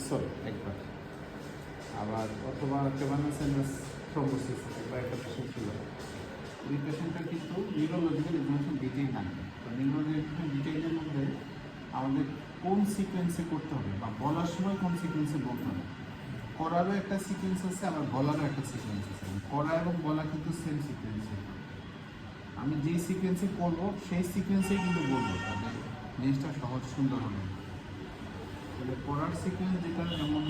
মিক্সর একবার, আবার অথবা ক্যাভার্নাস সাইনাস থ্রম্বোসিস একবার একটা পেশেন্ট ছিল। ওই পেশেন্টটা কিন্তু নিউরোলজিক্যাল এক্সামিনেশন ডিটেইল থাকবে। তো নিউরোলজিক্যাল ডিটেইলের মধ্যে আমাদের কোন সিকোয়েন্সে করতে হবে বা বলার সময় কোন সিকোয়েন্সে বলতে হবে, করারও একটা সিকোয়েন্স আছে, আবার বলারও একটা সিকোয়েন্স আছে। করা এবং বলা কিন্তু সেম সিকোয়েন্সে, আমি যেই সিকোয়েন্সে করবো সেই সিকোয়েন্সেই কিন্তু বলবো, তাহলে জিনিসটা সহজ সুন্দর হবে। তাহলে পড়ার সিকোয়েন্স যেটা, যেমন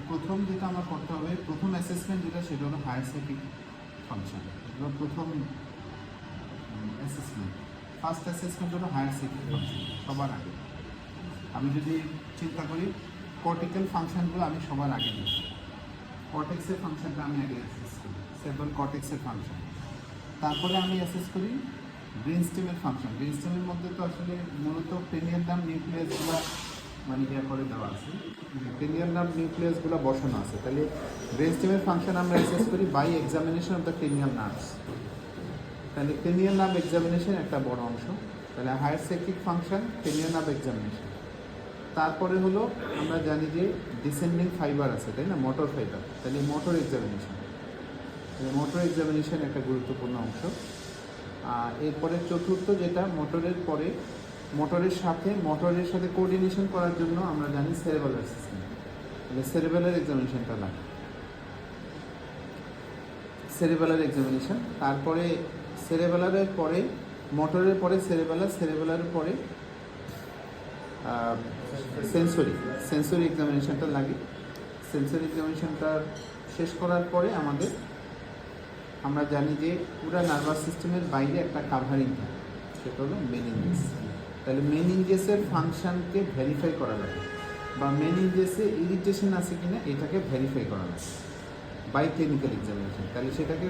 প্রথম যেটা আমার করতে হবে, প্রথম অ্যাসেসমেন্ট যেটা সেটা হলো হায়ার সাইকিক ফাংশন। এগুলো প্রথম অ্যাসেসমেন্ট, ফার্স্ট অ্যাসেসমেন্ট হলো হায়ার সাইকিক ফাংশন সবার আগে। আমি যদি চিন্তা করি কর্টিক্যাল ফাংশনগুলো আমি সবার আগে দিই, কর্টেক্সের ফাংশনটা আমি আগে অ্যাসেস করি, সেভাল কর্টেক্সের ফাংশন। তারপরে আমি অ্যাসেস করি ব্রেন স্টেমের ফাংশন। ব্রেন স্টেমের মধ্যে তো আসলে মূলত ক্রেনিয়াল নার্ভ নিউক্লিয়াসগুলো মানে ইয়া করে দেওয়া আছে, ক্রেনিয়াল নার্ভ নিউক্লিয়াসগুলো বসানো আছে। তাহলে ব্রেন স্টেমের ফাংশন আমরা অ্যাসেস করি by examination of the cranial nerves. তাহলে ক্রেনিয়াল নার্ভ এক্সামিনেশন একটা বড় অংশ। তাহলে higher psychic function, cranial nerve examination. তারপরে হলো আমরা জানি যে ডিসেন্ডিং ফাইবার আছে, তাই না, মোটর ফাইবার। তাহলে মোটর এক্সামিনেশন, মোটর এক্সামিনেশন একটা গুরুত্বপূর্ণ অংশ। আর এরপরে চতুর্থ যেটা মোটরের পরে, মোটরের সাথে কোঅর্ডিনেশন করার জন্য আমরা জানি সেরেবেলার সিস্টেম। তাহলে সেরেবেলার এক্সামিনেশনটা লাগে, সেরেবেলার এক্সামিনেশন। তারপরে সেরেবেলারের পরে মোটরের পরে সেরেবেলারের পরে সেন্সরি এক্সামিনেশনটা লাগে। সেন্সরি এক্সামিনেশনটা শেষ করার পরে আমরা জানি যে পুরা নার্ভাস সিস্টেমের বাইরে একটা কাভারিং থাকে, সেটা হলো মেনিনজেস। তাহলে মেনিনজেসের ফাংশনকে ভেরিফাই করা লাগে, বা মেনিনজেসে ইরিটেশন আছে কিনা এটাকে ভেরিফাই করা লাগে বাই ক্লিনিক্যাল এক্সামিনেশন। তাহলে সেটাকে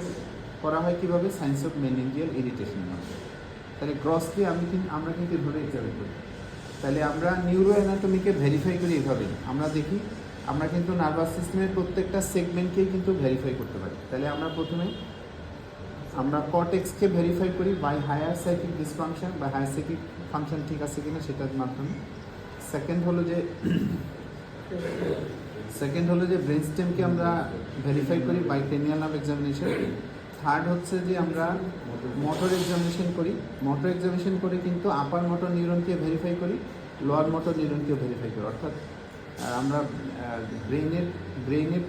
করা হয় কীভাবে, সায়েন্স অফ মেনিনজিয়াল ইরিটেশন নামে। তাহলে গ্রসলি আমরা কিন্তু ধরে এক্সামিন করি। তাহলে আমরা নিউরো অ্যানাটমিকে ভেরিফাই করি এভাবে, আমরা দেখি আমরা কিন্তু নার্ভাস সিস্টেমের প্রত্যেকটা সেগমেন্টকেই কিন্তু ভেরিফাই করতে পারি। তাহলে আমরা কর্টেক্সকে ভেরিফাই করি বাই হায়ার সাইকিক ডিসফাংশন বা হায়ার সাইকিক ফাংশন ঠিক আছে কিনা সেটার মাধ্যমে। সেকেন্ড হলো যে ব্রেন স্টেমকে আমরা ভেরিফাই করি by cranial nerve examination. Third হচ্ছে যে আমরা মোটর এক্সামিনেশন করি। মোটর এক্সামিনেশন করে কিন্তু আপার মোটর নিউরনকে ভেরিফাই করি, লোয়ার মোটর নিউরনকেও ভেরিফাই করি। অর্থাৎ আমরা ব্রেইনের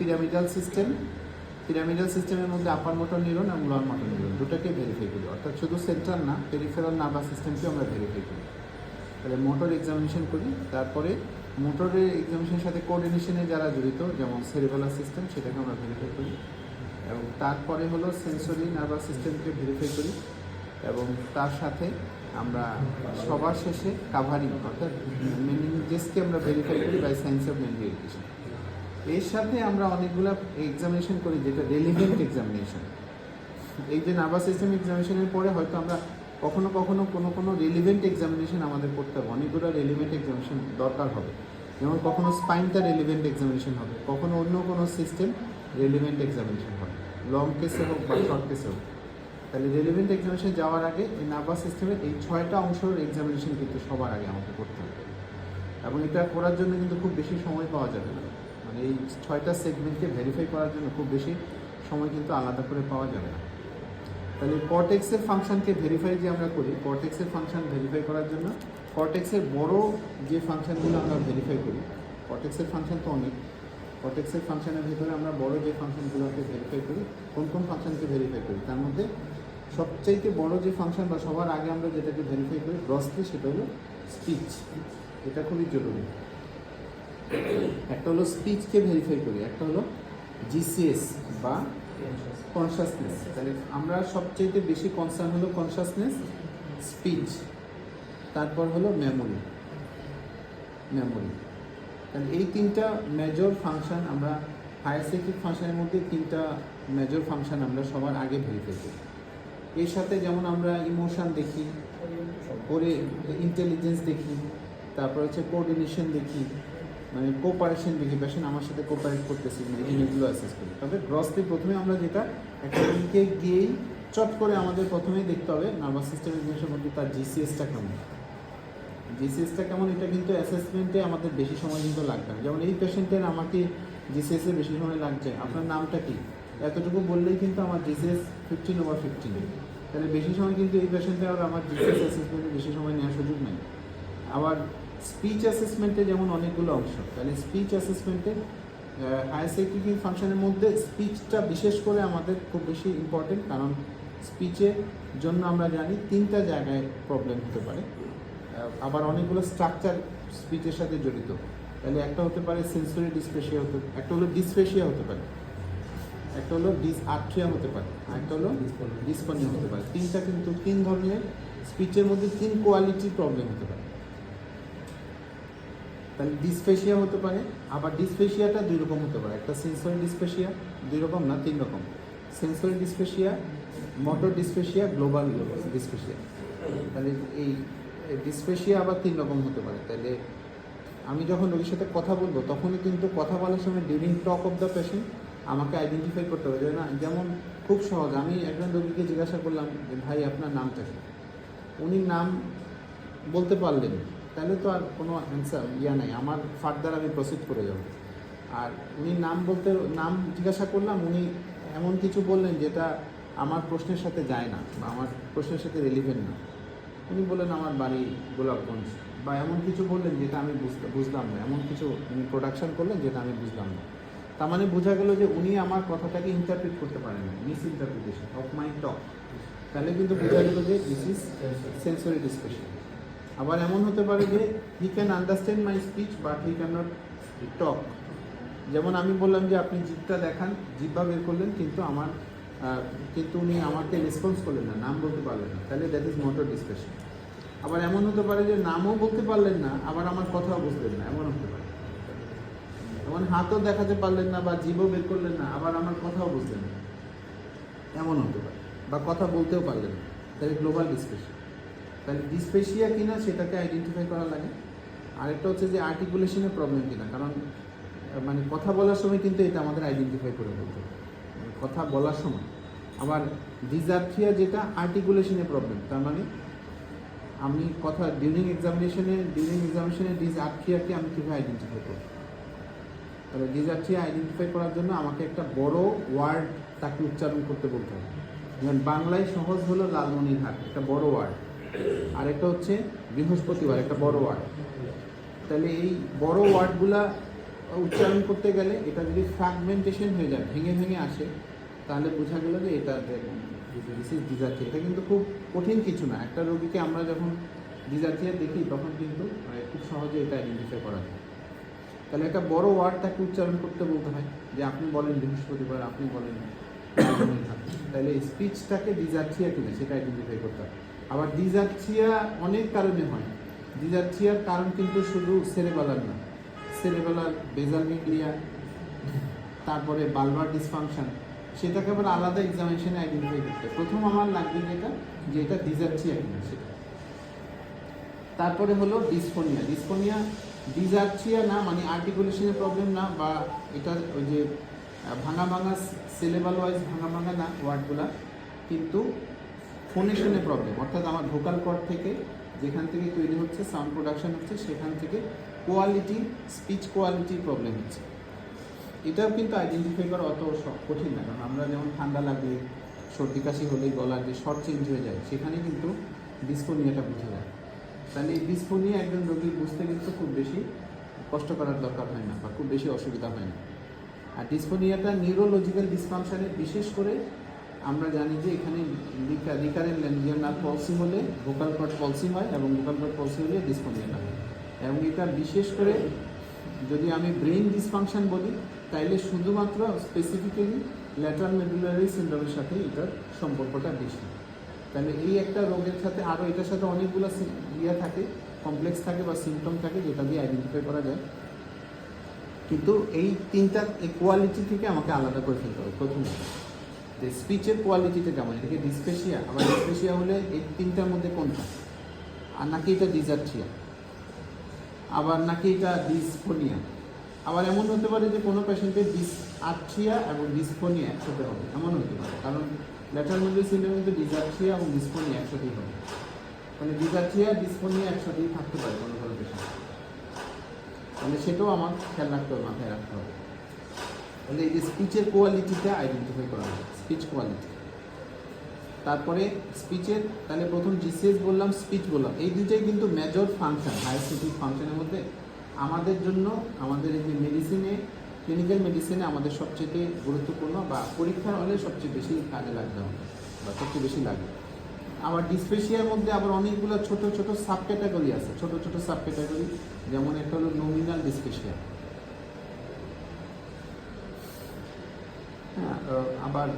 পিরামিডাল সিস্টেমের মধ্যে আপার মোটর নিউরন এবং লোয়ার মোটর নিউরন দুটাকে ভেরিফাই করি। অর্থাৎ শুধু সেন্ট্রাল না, পেরিফেরাল নার্ভাস সিস্টেমকেও আমরা ভেরিফাই করি। তাহলে মোটর এক্সামিনেশন করি। তারপরে মোটরের এক্সামিনেশনের সাথে কোঅর্ডিনেশনে যারা জড়িত, যেমন সেরিবেলার সিস্টেম, সেটাকে আমরা ভেরিফাই করি। এবং তারপরে হলো সেন্সরি নার্ভাস সিস্টেমকে ভেরিফাই করি। এবং তার সাথে আমরা সবার শেষে কাভারিং অর্থাৎ মেনিনজেসকে আমরা ভেরিফাই করি by science of meningeal education. এর সাথে আমরা অনেকগুলো এক্সামিনেশন করি যেটা রেলিভেন্ট এক্সামিনেশন। এই যে নার্ভাস সিস্টেম এক্সামিনেশনের পরে হয়তো আমরা কখনো কোনো রেলিভেন্ট এক্সামিনেশন আমাদের করতে হবে, অনেকগুলো রেলিভেন্ট এক্সামিনেশন দরকার হবে। যেমন কখনো স্পাইনটা রেলিভেন্ট এক্সামিনেশন হবে, কখনো অন্য কোনো সিস্টেম রেলিভেন্ট এক্সামিনেশন হবে, লং কেসে হোক বা শর্ট কেসে হোক। তাহলে রেলিভেন্ট এক্সামিনেশন যাওয়ার আগে এই নার্ভাস সিস্টেমের এই 6টা অংশের এক্সামিনেশন কিন্তু সবার আগে আমাকে করতে হবে। এবং এটা করার জন্য কিন্তু খুব বেশি সময় পাওয়া যাবে না, মানে এই 6টা সেগমেন্টকে ভেরিফাই করার জন্য খুব বেশি সময় কিন্তু আলাদা করে পাওয়া যাবে না। তাহলে কর্টেক্সের ফাংশনকে ভেরিফাই যে আমরা করি, কর্টেক্সের ফাংশন ভেরিফাই করার জন্য কর্টেক্সের বড় যে ফাংশনগুলো আমরা ভেরিফাই করি, কর্টেক্সের ফাংশন তো অনেক, কর্টেক্সের ফাংশনের ভিতরে আমরা বড় যে ফাংশনগুলোকে ভেরিফাই করি, কোন ফাংশনকে ভেরিফাই করি, তার মধ্যে সবচাইতে বড় যে ফাংশন বা সবার আগে আমরা যেটাকে ভেরিফাই করি গ্রসলি, সেটা হলো স্পিচ। এটা খুবই জরুরি। একটা হলো স্পিচকে ভেরিফাই করি, একটা হলো জিসিএস বা কনসাসনেস। তাহলে আমরা সবচেয়ে বেশি কনসার্ন হলো কনসাসনেস, স্পিচ, তারপর হলো মেমোরি। তাহলে এই 3টা মেজর ফাংশন আমরা হায়ার সাইকিক ফাংশনের মধ্যে 3টা মেজর ফাংশন আমরা সবার আগে ভেরিফাই করি। এর সাথে যেমন আমরা ইমোশন দেখি, পরে ইন্টেলিজেন্স দেখি, তারপর হচ্ছে কোঅর্ডিনেশন দেখি, মানে কোপারেশন দেখি, পেশেন্ট আমার সাথে কোপারেট করতেছি না, এই জিনিসগুলো অ্যাসেস করি। তবে গ্রসলি প্রথমে আমরা যেটা একটা রোগীকে গিয়েই চট করে আমাদের প্রথমেই দেখতে হবে নার্ভাস সিস্টেমের জিনিসের মধ্যে তার জিসিএসটা কেমন। জিসিএসটা কেমন এটা কিন্তু অ্যাসেসমেন্টে আমাদের বেশি সময় কিন্তু লাগবে না। যেমন এই পেশেন্টের আমাকে জিসিএসে বেশি সময় লাগছে, আপনার নামটা কি এতটুকু বললেই কিন্তু আমার জিসিএস 15/15। তাহলে বেশি সময় কিন্তু এই পেশেন্টে আর আমার জিসিএস অ্যাসেসমেন্টে বেশি সময় নেওয়ার সুযোগ নেই। আবার স্পিচ অ্যাসেসমেন্টে যেমন অনেকগুলো অংশ, তাহলে স্পিচ অ্যাসেসমেন্টে হায়ার সাইকিয়াট্রিক ফাংশনের মধ্যে স্পিচটা বিশেষ করে আমাদের খুব বেশি ইম্পর্টেন্ট, কারণ স্পিচের জন্য আমরা জানি 3টা জায়গায় প্রবলেম হতে পারে। আবার অনেকগুলো স্ট্রাকচার স্পিচের সাথে জড়িত। তাহলে একটা হতে পারে সেন্সরি ডিসপেশিয়া একটা হলো ডিসফেশিয়া হতে পারে, একটা হলো ডিসআর্থ্রিয়া হতে পারে, আর একটা হলো ডিসপনিয়া হতে পারে। কিন্তু 3 ধরনের স্পিচের মধ্যে 3 কোয়ালিটির প্রবলেম হতে পারে। তাহলে ডিসফেশিয়া হতে পারে, আবার ডিসফেশিয়াটা 2 রকম হতে পারে, একটা সেন্সরি ডিসফেশিয়া, 2 রকম না 3 রকম, সেন্সরি ডিসফেশিয়া, মোটর ডিসফেশিয়া, গ্লোবাল ডিসফেশিয়া। তাহলে এই ডিসফেশিয়া আবার 3 রকম হতে পারে। তাহলে আমি যখন রোগীর সাথে কথা বলবো তখনই কিন্তু কথা বলার সময় during talk of the patient আমাকে আইডেন্টিফাই করতে হবে। না যেমন খুব সহজ, আমি একজন রোগীকে জিজ্ঞাসা করলাম যে ভাই আপনার নামটা কি, উনি নাম বলতে পারলেন, তাহলে তো আর কোনো অ্যান্সার নাই, আমার ফার্দার আমি প্রসিড করে যাব। আর উনি নাম জিজ্ঞাসা করলাম, উনি এমন কিছু বললেন যেটা আমার প্রশ্নের সাথে যায় না বা আমার প্রশ্নের সাথে রিলিভেন্ট না। উনি বললেন আমার বাড়ি গোলাপগঞ্জ, বা এমন কিছু বললেন যেটা আমি বুঝলাম না, এমন কিছু উনি প্রোডাকশন করলেন যেটা আমি বুঝলাম না। তার মানে বোঝা গেল যে উনি আমার কথাটাকে ইন্টারপ্রিট করতে পারেন না, মিস ইন্টারপ্রিটেশন অফ মাই টক। তাহলে কিন্তু বোঝা গেল যে দিস ইজ সেন্সরি ডিসপেশন। আবার এমন হতে পারে যে he can understand my speech but he can not টক। যেমন আমি বললাম যে আপনি জিভটা দেখান, জিভা বের করলেন, কিন্তু উনি আমাকে রেসপন্স করলেন না, নাম বলতে পারলেন না, তাহলে দ্যাট ইজ মোটর ডিসপেশন। আবার এমন হতে পারে যে নামও বলতে পারলেন না, আবার আমার কথাও বুঝলেন না, এমন হতে পারে। এমন হাতও দেখাতে পারলেন না বা জিভও বের করলেন না, আবার আমার কথাও বুঝলেন না, এমন হতে পারে। বা কথা বলতেও পারলেন না, তাহলে গ্লোবাল ডিসপেশন। তাহলে ডিসপেশিয়া কিনা সেটাকে আইডেন্টিফাই করা লাগে। আরেকটা হচ্ছে যে আর্টিকুলেশনের প্রবলেম কিনা, কারণ মানে কথা বলার সময় কিন্তু এটা আমাদের আইডেন্টিফাই করে বলতে হবে, কথা বলার সময়। আবার ডিসআর্থ্রিয়া যেটা আর্টিকুলেশনের প্রবলেম, তার মানে আমি কথা ডিউরিং এক্সামিনেশনে ডিসআর্থ্রিয়াকে আমি কীভাবে আইডেন্টিফাই করব। তাহলে ডিসআর্থ্রিয়া আইডেন্টিফাই করার জন্য আমাকে একটা বড় ওয়ার্ড তাকে উচ্চারণ করতে বলতে হবে। যেমন বাংলায় সহজ হলো লালমনিরহাট, একটা বড় ওয়ার্ড, আর একটা হচ্ছে বৃহস্পতিবার, একটা বড় ওয়ার্ড। তাহলে এই বড় ওয়ার্ডগুলা উচ্চারণ করতে গেলে এটা যদি ফ্র্যাগমেন্টেশন হয়ে যায়, ভেঙে ভেঙে আসে, তাহলে বোঝা গেল যে এটা দিস ইজ ডিসআর্থ্রিয়া। এটা কিন্তু খুব কঠিন কিছু না। একটা রোগীকে আমরা যখন ডিসআর্থ্রিয়া দেখি তখন কিন্তু খুব সহজে এটা আইডেন্টিফাই করা যায়। তাহলে একটা বড় ওয়ার্ড তাকে উচ্চারণ করতে বলতে হয়, যে আপনি বলেন বৃহস্পতিবার, আপনি বলেন। তাহলে স্পিচটাকে ডিসআর্থ্রিয়া কিনা সেটা আইডেন্টিফাই করতে হয়। আবার ডিসআর্থ্রিয়া অনেক কারণে হয়। ডিসআর্থ্রিয়ার কারণ কিন্তু শুধু সেরেবেলার না, সেরেবেলার বেজাল গ্যাংলিয়া, তারপরে বালবার ডিসফাংশন, সেটাকে আবার আলাদা এক্সামিনেশনে আইডেন্টিফাই করতে হয়। প্রথম আমার লাগবে যে এটা ডিসআর্থ্রিয়া কিনা সেটা। তারপরে হলো ডিসফোনিয়া। ডিসআর্থ্রিয়া না, মানে আর্টিকুলেশনের প্রবলেম না, বা এটা ওই যে ভাঙা সিলেবাল ওয়াইজ ভাঙা না ওয়ার্ডগুলা, কিন্তু ফোনেশনের প্রবলেম, অর্থাৎ আমার ভোকাল কর্ড থেকে যেখান থেকে তৈরি হচ্ছে সাউন্ড প্রোডাকশন হচ্ছে, সেখান থেকে স্পিচ কোয়ালিটির প্রবলেম হচ্ছে। এটাও কিন্তু আইডেন্টিফাই করা অত কঠিন না, কারণ আমরা যেমন ঠান্ডা লাগলে, সর্দি কাশি হলেই গলার যে স্বর চেঞ্জ হয়ে যায়, সেখানে কিন্তু ডিসফোনিয়াটা বোঝা যায়। তাহলে এই ডিসফোনিয়া একজন রোগীর বুঝতে কিন্তু খুব বেশি কষ্ট করার দরকার হয় না, বা খুব বেশি অসুবিধা হয় না। আর ডিসফোনিয়াটা নিউরোলজিক্যাল ডিসফাংশনে, বিশেষ করে আমরা জানি যে এখানে রিকারেন্ট ল্যারিঞ্জিয়াল নার্ভ পলসি হলে ভোকাল কর্ড পলসি হয়, এবং ভোকাল কর্ড পলসি হলে ডিসফোনিয়াটা হয়। এবং এটা বিশেষ করে যদি আমি ব্রেইন ডিসফাংশন বলি, তাইলে শুধুমাত্র স্পেসিফিক্যালি ল্যাটারাল মেডুলারি সিনড্রোমের সাথে এটার সম্পর্কটা বেশি। তাহলে এই একটা রোগের সাথে আরও এটার সাথে অনেকগুলো থাকে, কমপ্লেক্স থাকে বা সিমটম থাকে, যেটা দিয়ে আইডেন্টিফাই করা যায়। কিন্তু এই 3টার কোয়ালিটি থেকে আমাকে আলাদা করে ফেলতে হবে। প্রথম যে স্পিচের কোয়ালিটিটা কেমন, এটাকে ডিসপেশিয়া, আবার ডিসপেশিয়া হলে এই 3টার মধ্যে কোনটা, আর নাকি এটা ডিসআর্থ্রিয়া, আবার নাকি এটা ডিসফোনিয়া। আবার এমন হতে পারে যে কোনো পেশেন্টের ডিসআর্থ্রিয়া এবং ডিসফোনিয়া একসাথে হবে, এমন হতে পারে, কারণ ল্যাটারাল মেডুলারি সিনড্রোমে কিন্তু ডিসআর্থ্রিয়া এবং ডিসফোনিয়া একসাথেই হবে। মানে ডিজার্থিয়া ডিসফোনিয়া একসাথেই থাকতে পারে কোনো কোনো পেশেন্ট, মানে সেটাও আমার খেয়াল রাখতে হবে, মাথায় রাখতে হবে। তাহলে এই যে স্পিচের কোয়ালিটিটা আইডেন্টিফাই করা হবে, স্পিচ কোয়ালিটি। তারপরে স্পিচের, তাহলে প্রথম জিসিএস বললাম, স্পিচ বললাম, এই দুইটাই কিন্তু মেজর ফাংশন, হায়ার স্পিচ ফাংশনের মধ্যে আমাদের জন্য, আমাদের এই যে মেডিসিনে, ক্লিনিক্যাল মেডিসিনে আমাদের সবচেয়ে গুরুত্বপূর্ণ বা পরীক্ষার হলে সবচেয়ে বেশি কাজে লাগবে আমাদের, বা সবচেয়ে বেশি লাগে। আবার ডিসপেশিয়ার মধ্যে আবার অনেকগুলো ছোট ছোট সাব ক্যাটাগরি আছে, ছোট ছোট সাব ক্যাটাগরি, যেমন একটা হলো নমিনাল ডিসপেশিয়া। হ্যাঁ, আবার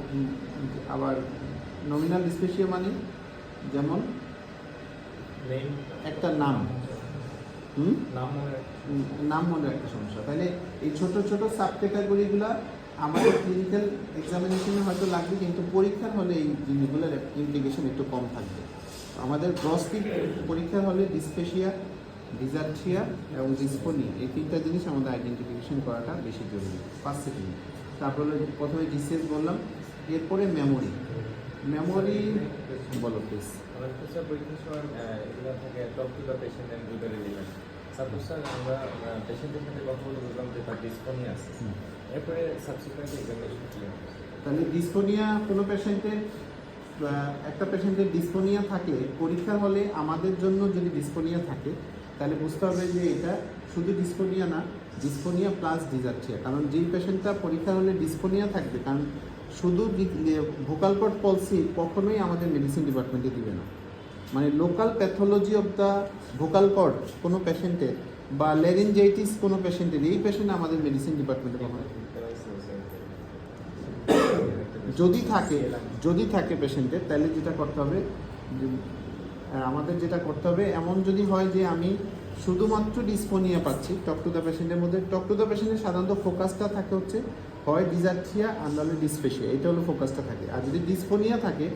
আবার নমিনাল ডিসপেশিয়া মানে যেমন একটা নাম নাম মনে একটা সমস্যা। তাহলে এই ছোট ছোট সাব ক্যাটাগরিগুলো আমাদের ক্লিনিক্যাল এক্সামিনেশনে হয়তো লাগবে, কিন্তু পরীক্ষার হলে এই জিনিসগুলোর ইমপ্লিকেশন একটু কম থাকবে। আমাদের গ্রসটি পরীক্ষার হলে ডিসপেশিয়া, ডিজার্থিয়া এবং ডিসফোনিয়া, এই তিনটা জিনিস আমাদের আইডেন্টিফিকেশন করাটা বেশি জরুরি। ফার্স্ট সেকেন্ড, তারপরে প্রথমে ডিসিএস বললাম, এরপরে মেমোরি। মেমোরি বলো প্লিজ। পরীক্ষার সময় এগুলো থাকে talk to the patient and to the relevant. Suppose sir আমরা পেশেন্টের সাথে কথা বলে বুঝলাম যে তার ডিসফোনিয়া আছে, এরপরে সাবসিকুয়েন্ট এক্সামিনেশন কি হবে? তাহলে ডিসফোনিয়া কোনো পেশেন্টের, একটা পেশেন্টের ডিসফোনিয়া থাকলে পরীক্ষার হলে আমাদের জন্য যদি ডিসফোনিয়া থাকে তাহলে বুঝতে হবে যে এটা শুধু ডিসফোনিয়া না, ডিসফোনিয়া প্লাস ডিজার্থিয়া। কারণ যেই পেশেন্টটা পরীক্ষার হলে ডিসফোনিয়া থাকবে, কারণ শুধু ভোকাল কর্ড পলসি কখনোই আমাদের মেডিসিন ডিপার্টমেন্টে দিবে না। মানে local pathology of the vocal cord কোনো পেশেন্টের বা ল্যারিনজাইটিস কোনো পেশেন্টের, এই পেশেন্ট আমাদের মেডিসিন ডিপার্টমেন্টে কখনো যদি থাকে পেশেন্টের, তাহলে যেটা করতে হবে, আমাদের যেটা করতে হবে, এমন যদি হয় যে আমি শুধুমাত্র ডিসফোনিয়া পাচ্ছি টক টু দ্য পেশেন্টের মধ্যে, টক টু দ্য পেশেন্টের সাধারণত ফোকাসটা থাকে হচ্ছে হয় ডিজার্থিয়া আর নাহলে ডিসপেশিয়া, এটা হলো ফোকাসটা থাকে। আর যদি ডিসফোনিয়া থাকে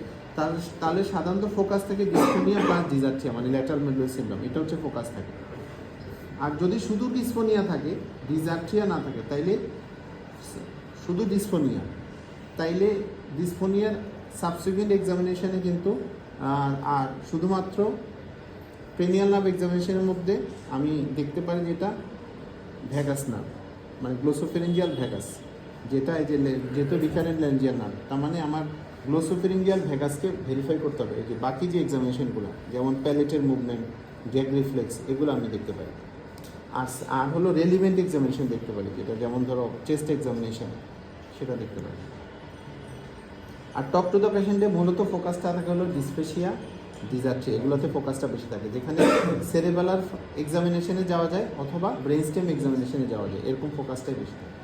তাহলে সাধারণত ফোকাস থাকে ডিসফোনিয়া প্লাস ডিজার্থিয়া, মানে ল্যাটারাল মেডুলার সিনড্রোম, এটা হচ্ছে ফোকাস থাকে। আর যদি শুধু ডিসফোনিয়া থাকে, ডিজার্থিয়া না থাকে, তাইলে শুধু ডিসফোনিয়া, তাইলে ডিসফোনিয়ার সাবসিকুয়েন্ট এক্সামিনেশনে কিন্তু আর শুধুমাত্র পেনিয়াল নার্ভ এক্সামিনেশনের মধ্যে আমি দেখতে পারি যেটা ভ্যাগাস নার্ভ, মানে গ্লোসোফেরিঞ্জিয়াল ভ্যাগাস, যেটা এই যে যেহেতু রিকারেন্ট ল্যাঞ্জিয়াল নার্ভ, তার মানে আমার গ্লোসোফেরিঞ্জিয়াল ভ্যাগাসকে ভেরিফাই করতে হবে। এই যে বাকি যে এক্সামিনেশনগুলো, যেমন প্যালেটের মুভমেন্ট, গ্যাগ রিফ্লেক্স, এগুলো আমি দেখতে পাই। আর হলো রেলিভেন্ট এক্সামিনেশন দেখতে পারি, যেটা যেমন ধরো চেস্ট এক্সামিনেশন, সেটা দেখতে পারি। আর টক টু দ্য পেশেন্টে মূলত ফোকাসটা থাকে হলো ডিসপেশিয়া, ডিজার্থিয়া, এগুলোতে ফোকাসটা বেশি থাকে, যেখানে সেরেবেলার এক্সামিনেশনে যাওয়া যায় অথবা ব্রেন স্টেম এক্সামিনেশনে যাওয়া যায়, এরকম ফোকাসটাই বেশি থাকে।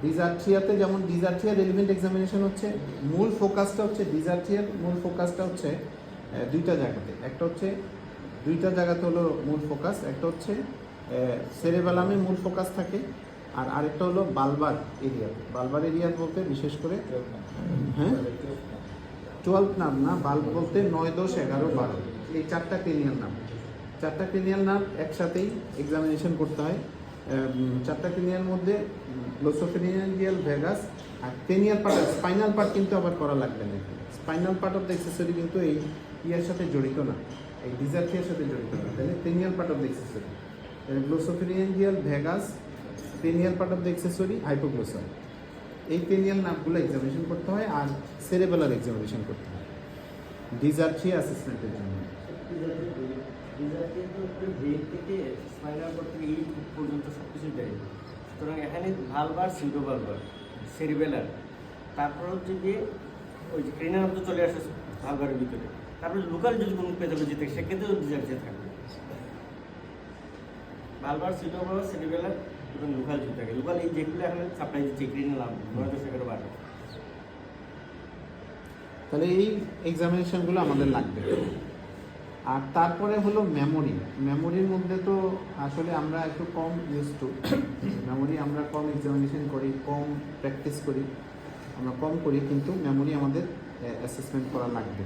ডিজার্থিয়াতে যেমন ডিজার্থিয়া রেলিভেন্ট এক্সামিনেশন হচ্ছে, মূল ফোকাসটা হচ্ছে ডিজার্থিয়ার মূল ফোকাসটা হচ্ছে দুইটা জায়গাতে। একটা হচ্ছে দুইটা জায়গাতে হলো মূল ফোকাস, একটা হচ্ছে সেরেবেলামে মূল ফোকাস থাকে, আর আরেকটা হলো বালবার এরিয়া। বালবার এরিয়া বলতে বিশেষ করে 12 নার্ভ না, বাল্ব বলতে 9, 10, 11, 12, এই চারটা ক্রেনিয়াল নার্ভ। চারটা ক্রেনিয়াল নার্ভ একসাথেই এক্সামিনেশন করতে হয়। চারটা ক্রেনিয়াল মধ্যে গ্লোসোফেরিঞ্জিয়াল ভ্যাগাস আর ক্রেনিয়াল পার্ট, স্পাইনাল পার্ট কিন্তু আবার করা লাগবে না। Spinal part of the accessory কিন্তু এই ইয়ার সাথে জড়িত না, এই ডিজার্থিয়ার সাথে জড়িত না। তাহলে cranial part of the accessory, glossopharyngeal vagus, cranial part of the accessory, hypoglossal, এই ক্রেনিয়াল নার্ভগুলো এক্সামিনেশন করতে হয় আর সেরেবেলার এক্সামিনেশন করতে হয় ডিজার্থিয়া অ্যাসেসমেন্টের জন্য। পর্যন্ত সব কিছু দেয়, সুতরাং এখানে ভালবার, সিউডোভালবার, সেরিবেলার, তারপর হচ্ছে গিয়ে ওই যে ক্রেনিয়াল তো চলে আসে ভালবারের ভিতরে, তারপরে লোকাল যদি কোনো প্যাথোলজি থাকে সেক্ষেত্রেও ডিজার্থিয়া থাকবে। ভালবার, সিউডোভালবার, সেরিবেলার এবং লোকাল যদি থাকে, লোকাল এই যেগুলো এখানে সাপ্লাই দিচ্ছে ক্রেনিয়াল 9-11-12। তাহলে এই এক্সামিনেশনগুলো আমাদের লাগবে। আর তারপরে হলো মেমোরি। মেমোরির মধ্যে তো আসলে আমরা একটু কম ইউজ টু মেমোরি, আমরা কম এক্সামিনেশন করি, কম প্র্যাকটিস করি, আমরা কম করি, কিন্তু মেমোরি আমাদের অ্যাসেসমেন্ট করা লাগবে।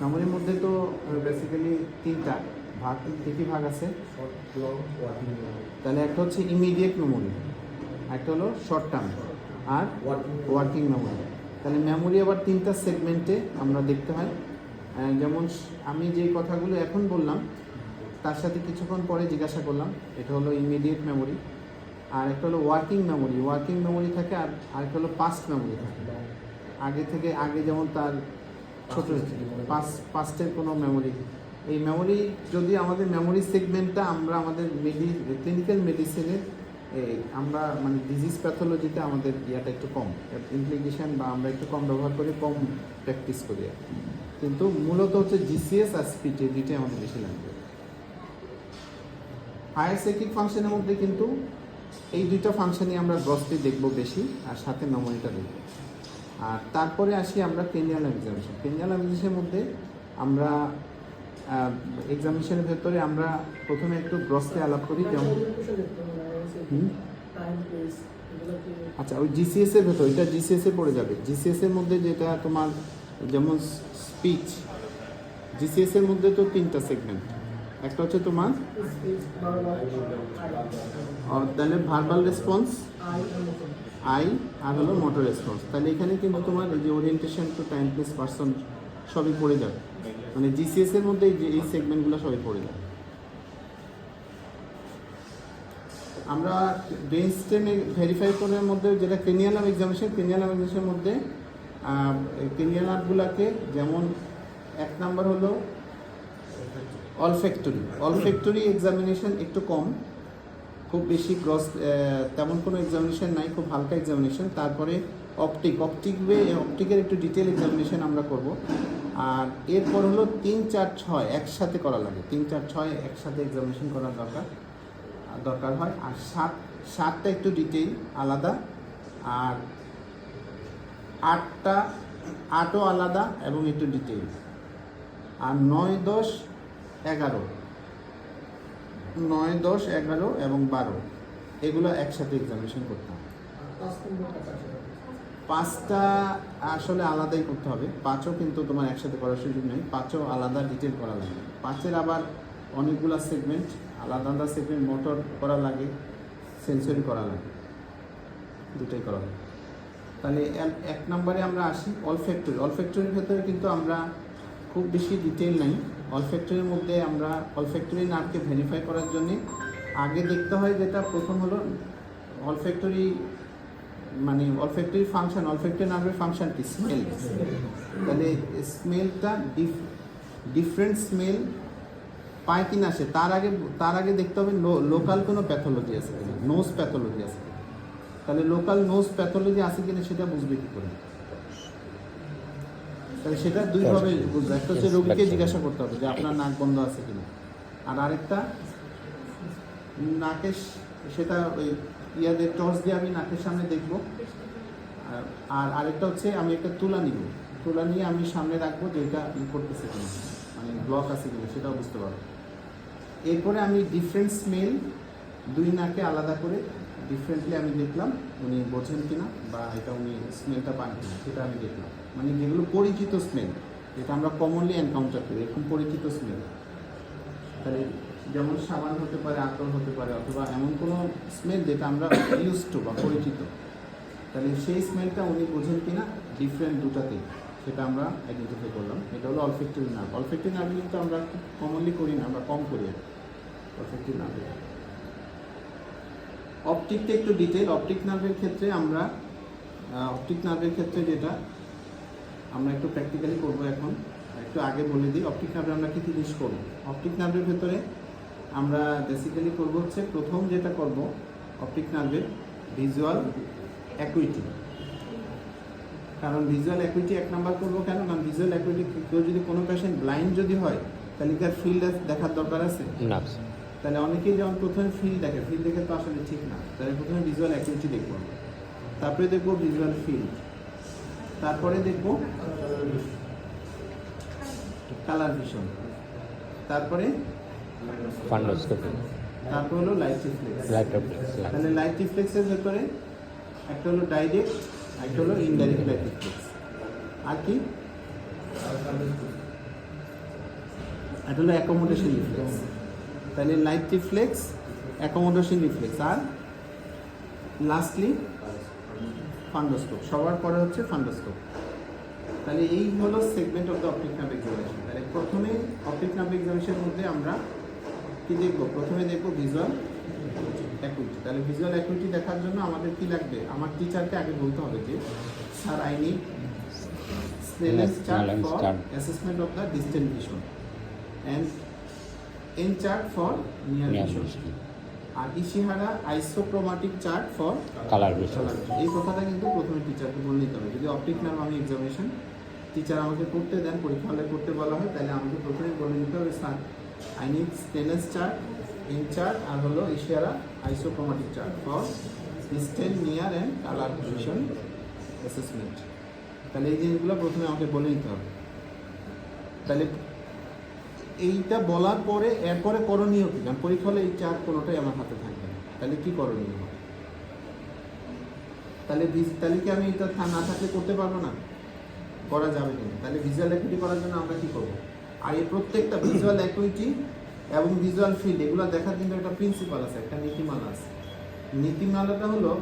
মেমোরির মধ্যে তো বেসিক্যালি তিনটা ভাগ, কী ভাগ আছে? তাহলে একটা হচ্ছে ইমিডিয়েট মেমোরি, একটা হলো short term are working memory. তাহলে মেমোরি আবার 3টা সেগমেন্টে আমরা দেখতে হয়। যেমন আমি যে কথাগুলো এখন বললাম তার সাথে কিছুক্ষণ পরে জিজ্ঞাসা করলাম, এটা হলো ইমিডিয়েট মেমোরি, আর একটা হলো ওয়ার্কিং মেমোরি। ওয়ার্কিং মেমোরি থাকে, আর আরেকটা হলো পাস্ট মেমোরি থাকে। আগে যেমন তার ছোট পাস্টের কোনো মেমোরি। এই মেমোরি যদি আমাদের মেমোরি সেগমেন্টটা আমরা আমাদের ক্লিনিক্যাল মেডিসিনের আমরা মানে ডিজিজ প্যাথোলজিতে আমাদের ইয়াটা একটু কম, ইমপ্লিকেশন বা আমরা একটু কম ব্যবহার করি, কম প্র্যাকটিস করি। কিন্তু মূলত হচ্ছে জিসিএস আর স্পিচ, এই দুইটাই আমাদের বেশি লাগবে। হায়ার সাইকিক ফাংশনের মধ্যে কিন্তু এই দুইটা ফাংশনই আমরা গ্রসলি দেখব বেশি, আর সাথে মেমোরিটা দেখব। আর তারপরে আসি আমরা ক্রেনিয়াল এক্সামিনেশন। ক্রেনিয়াল এক্সামিনেশনের মধ্যে আমরা এক্সামিনেশনের ভেতরে আমরা প্রথমে একটু গ্রসলি আলাপ করি, যেমন আচ্ছা ওই জিসিএস এর ভেতর, এটা জিসিএস এ পড়ে যাবে। জিসিএস এর মধ্যে যেটা তোমার যেমন স্পিচ, জিসিএস এর মধ্যে তো 3টা সেগমেন্ট। একটা হচ্ছে তোমার তাহলে ভার্বাল রেসপন্স, আই, আর হলো মোটর রেসপন্স। তাহলে এখানে কিন্তু তোমার এই যে orientation to time place person সবই পড়ে যাবে, মানে জিসিএস এর মধ্যে এই সেগমেন্টগুলো সবই পড়ে যাবে। আমরা ব্রেন স্টেম ভেরিফাই করার মধ্যে যেটা ক্রেনিয়াল এক্সামিনেশন, ক্রেনিয়াল এক্সামিনেশনের মধ্যে ক্রেনিয়াল নার্ভগুলোকে, যেমন 1 নাম্বার হলো অলফ্যাক্টরি এক্সামিনেশন একটু কম, খুব বেশি গ্রস তেমন কোনো এক্সামিনেশন নাই, খুব হালকা এক্সামিনেশন। তারপরে অপটিকের একটু ডিটেল এক্সামিনেশন আমরা করব। আর এরপর হলো 3, 4, 6 একসাথে করা লাগে, 3, 4, 6 একসাথে এক্সামিনেশন করার দরকার হয়। আর 7টা একটু ডিটেইল আলাদা, আর 8ও আলাদা এবং একটু ডিটেইল। আর 9, 10, 11 এবং 12 এগুলো একসাথে এক্সামিনেশন করতে হবে। 5টা আসলে আলাদাই করতে হবে, 5ও কিন্তু তোমার একসাথে করার সুযোগ নেই, 5ও আলাদা ডিটেল করা লাগে। 5-এর আবার অনেকগুলো সেগমেন্ট, আলাদা সেগমেন্ট, মোটর করা লাগে, সেন্সরি করা লাগে, দুটোই করা লাগে। তাহলে 1 নম্বরে আমরা আসি অলফ্যাক্টরির ভেতরে কিন্তু আমরা খুব বেশি ডিটেল নাই। অলফ্যাক্টরির মধ্যে আমরা অলফ্যাক্টরি নার্ভকে ভেরিফাই করার জন্য আগে দেখতে হয় যেটা প্রথম হলো অলফ্যাক্টরি ফাংশন, অলফ্যাক্টরি নার্ভের ফাংশন কি? স্মেল। তাহলে স্মেলটা ডিফারেন্ট স্মেল পায় কিনা আসে, তার আগে দেখতে হবে লোকাল কোনো প্যাথোলজি আছে কিনা, নোজ প্যাথোলজি আছে কিনা। তাহলে লোকাল নোজ প্যাথোলজি আছে কিনা সেটা বুঝবে কি করে? তাহলে সেটা দুইভাবে বুঝবে, একটা হচ্ছে রোগীকে জিজ্ঞাসা করতে হবে যে আপনার নাক বন্ধ আছে কিনা, আর আরেকটা নাকের, সেটা ওই ইয়াদের টর্চ দিয়ে আমি নাকের সামনে দেখব। আর আরেকটা হচ্ছে আমি একটা তুলা নিয়ে আমি সামনে রাখবো যে এটা করতেছে কিনা, মানে ব্লক আছে কিনা সেটাও বুঝতে পারবো। এরপরে আমি ডিফারেন্ট স্মেল দুই নাকে আলাদা করে ডিফারেন্টলি আমি দেখলাম উনি বোঝেন কিনা বা এটা উনি স্মেলটা পান কিনা সেটা আমি দেখলাম। মানে যেগুলো পরিচিত স্মেল, যেটা আমরা কমনলি এনকাউন্টার করি, এরকম পরিচিত স্মেল, তাহলে যেমন সাবান হতে পারে, আতর হতে পারে, অথবা এমন কোনো স্মেল যেটা আমরা ইউজ টু বা পরিচিত, তাহলে সেই স্মেলটা উনি বোঝেন কিনা ডিফারেন্ট দুটাতেই, সেটা আমরা আইডেন্টিফাই করলাম। এটা হলো অলফ্যাক্টরি নার্ভ। অলফ্যাক্টরি নার্ভ কিন্তু আমরা কমনলি করি না, আমরা কম করি অলফ্যাক্টরি নার্ভ। অপটিকটা একটু ডিটেল। অপটিক নার্ভের ক্ষেত্রে যেটা আমরা একটু প্র্যাকটিক্যালি করবো এখন, একটু আগে বলে দিই অপটিক নার্ভে আমরা কী জিনিস করবো। অপটিক নার্ভের ভেতরে আমরা বেসিক্যালি করবো হচ্ছে, প্রথম যেটা করব অপটিক নার্ভের ভিজুয়াল অ্যাকুইটি। কারণ ভিজুয়াল অ্যাকুইটি 1 নাম্বার করবো কেন? কারণ ভিজুয়াল অ্যাকুইটি, কেউ যদি কোনো পেশেন্ট ব্লাইন্ড যদি হয় তাহলে তার ফিল্ড দেখার দরকার আছে না। তাহলে অনেকেই যেমন প্রথমে ফিল্ড দেখে তো আসলে ঠিক না। তাহলে প্রথমে ভিজুয়াল অ্যাকুইটি দেখবো, তারপরে দেখবো ভিজুয়াল ফিল্ড, তারপরে দেখবো কালার ভিশন, তারপরে তারপর হলো লাইট রিফ্লেক্স। তাহলে লাইট রিফ্লেক্সের ভেতরে একটা হলো ডাইরেক্ট, একটা হলো ইনডাইরেক্ট লাইট রিফ্লেক্স, আর কি এটা হলো অ্যাকোমোডেশন রিফ্লেক্স। তাহলে লাইট রিফ্লেক্স, অ্যাকোমোডেশন রিফ্লেক্স, আর লাস্টলি ফান্ডোস্কোপ। সবার পরে হচ্ছে ফান্ডোস্কোপ। তাহলে এই হলো segment of the optic nerve examination. তাহলে প্রথমে অপটিক নার্ভ এক্সামিনেশনের মধ্যে আমরা কি দেখব? প্রথমে দেখব ভিজুয়াল অ্যাকুইটি। তাহলে ভিজুয়াল অ্যাকুইটি দেখার জন্য আমাদের কি লাগবে? আমার টিচারকে আগে বলতে হবে যে sir I need Snellen's chart for assessment of the distant vision and N chart for near vision আর Ishihara isochromatic chart for colour vision. এই কথাটা কিন্তু প্রথমে টিচারকে বলে নিতে হবে। যদি অপটিক নার্ভ আমি এক্সামিনেশন টিচার আমাকে করতে দেন, পরীক্ষা হলে করতে বলা হয়, তাহলে আমাকে প্রথমে বলে নিতে হবে sir I need Snellen's chart, N chart আর হলো Ishihara isochromatic chart for distant, near and colour vision assessment. তাহলে এই জিনিসগুলো প্রথমে আমাকে বলে নিতে হবে। তাহলে এইটা বলার পরে এরপরে করণীয় কি? কারণ পরীক্ষা হলে এই চার্ট কোনোটাই আমার হাতে থাকবে না, তাহলে কি করণীয় হবে? তাহলে কি আমি এটা না থাকলে করতে পারবো না? করা যাবে কিন্তু। তাহলে ভিজুয়াল অ্যাকুইটি করার জন্য আমরা কি করবো? আর এই প্রত্যেকটা ভিজুয়াল অ্যাকুইটি এবং ভিজুয়াল ফিল্ড এগুলো দেখার কিন্তু একটা প্রিন্সিপাল আছে, একটা নীতিমালা আছে। নীতিমালাটা হলো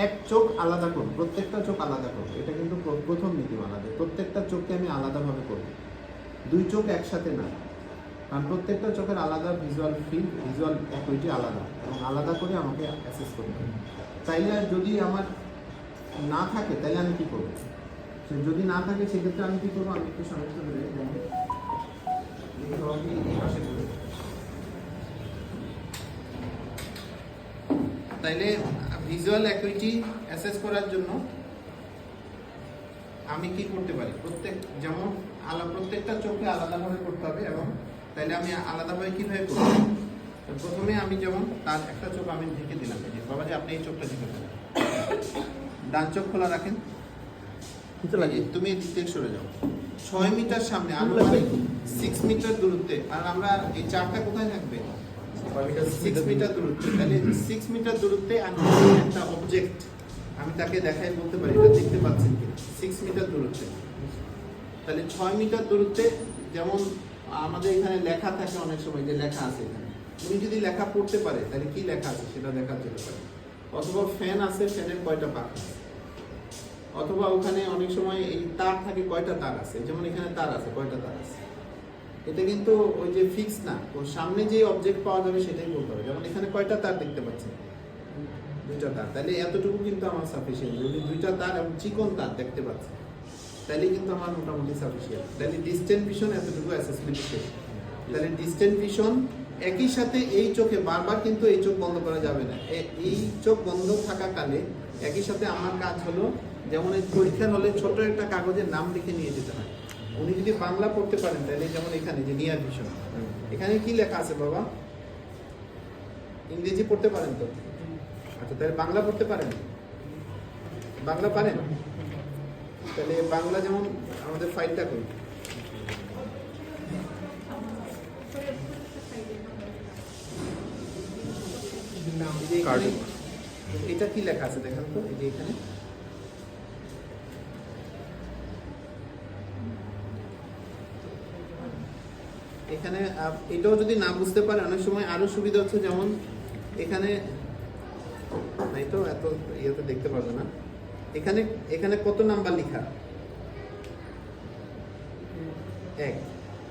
এক চোখ আলাদা করব, প্রত্যেকটা চোখ আলাদা করবো। এটা কিন্তু প্রথম নীতিমালা, প্রত্যেকটা চোখকে আমি আলাদাভাবে করব, দুই চোখ একসাথে না। কারণ প্রত্যেকটা চোখের আলাদা ভিজুয়াল ফিল্ড, ভিজুয়াল অ্যাকুইটি আলাদা, এবং আলাদা করে আমাকে অ্যাসেস করতে হবে। তাইলে যদি আমার না থাকে তাহলে আমি কী করবো? যদি না থাকে সেক্ষেত্রে আমি কী করবো? আমি একটু সমস্যা করে তাইলে ভিজুয়াল অ্যাকুইটি অ্যাসেস করার জন্য আমি কি করতে পারি? যেমন প্রত্যেকটা চোখে আলাদাভাবে করতে হবে, এবং তাইলে আমি আলাদাভাবে কীভাবে করব? প্রথমে আমি যেমন তার একটা চোখ আমি ঢেকে দিলাম, বাবা যে আপনি এই চোখটা ঢেকে দেন, ডান চোখ খোলা রাখেন, তুমি দিকে সরে যাও 6 মিটার সামনে, আনুমানিক 6 মিটার দূরত্বে। আর আমরা এই চারটা কোথায় থাকবে? 6 মিটার দূরত্বে। তাহলে 6 মিটার দূরত্বে একটা অবজেক্ট আমি তাকে দেখাই বলতে পারি, এটা দেখতে পাচ্ছেন কি? 6 মিটার দূরত্বে। তাহলে 6 মিটার দূরত্বে, যেমন আমাদের এখানে লেখা থাকে অনেক সময়, যে লেখা আছে এখানে, তুমি যদি লেখা পড়তে পারে তাহলে কি লেখা আছে সেটা দেখার যেতে পারে। অথবা ফ্যান আছে, ফ্যানের কয়টা পাখা আছে, অথবা ওখানে অনেক সময় এই তার থাকে, কয়টা তার আছে, যেমন এখানে তার আছে, কয়টা তার আছে। এটা কিন্তু ওই যে ফিক্স না, ওর সামনে যে অবজেক্ট পাওয়া যাবে সেটাই বলতে হবে। যেমন এখানে কয়টা তার দেখতে পাচ্ছেন? 2টা তার। তাহলে এতটুকু কিন্তু আমার সাফিসিয়েন্ট। যদি 2টা তার এবং চিকন তার দেখতে পাচ্ছি তাহলে কিন্তু আমার মোটামুটি সাফিসিয়েন্ট। তাহলে ডিস্টেন্ট ভিশন এতটুকু অ্যাসেসমেন্ট শেষ। তাহলে ডিস্টেন্ট ভিশন একই সাথে এই চোখে বারবার কিন্তু এই চোখ বন্ধ করা যাবে না। এই চোখ বন্ধ থাকাকালে একই সাথে আমার কাজ হলো, যেমন এই পরীক্ষার হলে ছোট একটা কাগজের নাম লিখে নিয়ে যেতে হয়। উনি যদি বাংলা পড়তে পারেন তাহলে যেমন এখানে যে নিয়ার ভিশন, এখানে কি লেখা আছে বাবা? ইংরেজি পড়তে পারেন তো? আচ্ছা, তাহলে বাংলা পড়তে পারেন? বাংলা পারেন? তাহলে বাংলা যেমন আমাদের ফাইলটা করি, এটা কি লেখা আছে দেখেন তো, এই যে এখানে এখানে এটাও যদি না বুঝতে পারে অনেক সময় আরো সুবিধা হচ্ছে, যেমন এখানে নাই তো এত ইয়েতে দেখতে পারবে না, এখানে এখানে কত নাম্বার লেখা? 1।